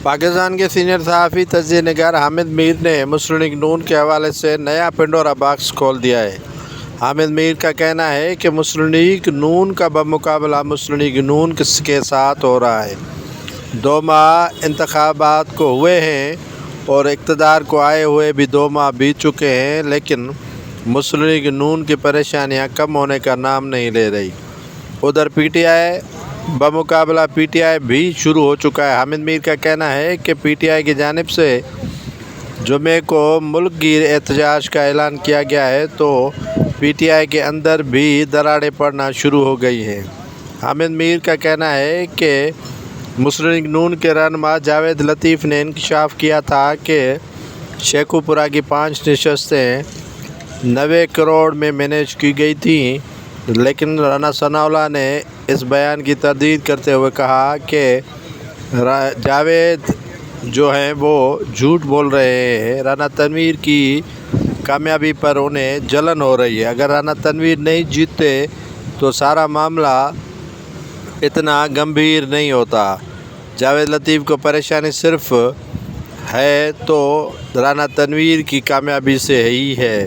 پاکستان کے سینئر صحافی تجزیہ نگار حامد میر نے مسلم لیگ نون کے حوالے سے نیا پنڈورا باکس کھول دیا ہے۔ حامد میر کا کہنا ہے کہ مسلم لیگ نون کا بمقابلہ مسلم لیگ نون کے ساتھ ہو رہا ہے۔ 2 ماہ انتخابات کو ہوئے ہیں اور اقتدار کو آئے ہوئے بھی 2 ماہ بیت چکے ہیں، لیکن مسلم لیگ نون کی پریشانیاں کم ہونے کا نام نہیں لے رہی۔ ادھر P T I بمقابلہ P T I بھی شروع ہو چکا ہے۔ حامد میر کا کہنا ہے کہ پی ٹی آئی کی جانب سے جمعے کو ملک گیر احتجاج کا اعلان کیا گیا ہے تو پی ٹی آئی کے اندر بھی دراڑیں پڑنا شروع ہو گئی ہیں۔ حامد میر کا کہنا ہے کہ مسلم لیگ نون کے رہنما جاوید لطیف نے انکشاف کیا تھا کہ شیخو پورہ کی 5 نشستیں 90 کروڑ میں مینیج کی گئی تھیں، لیکن رانا ثناء اللہ نے اس بیان کی تردید کرتے ہوئے کہا کہ جاوید جو ہیں وہ جھوٹ بول رہے ہیں۔ رانا تنویر کی کامیابی پر انہیں جلن ہو رہی ہے۔ اگر رانا تنویر نہیں جیتتے تو سارا معاملہ اتنا گمبھیر نہیں ہوتا۔ جاوید لطیف کو پریشانی صرف ہے تو رانا تنویر کی کامیابی سے ہی ہے۔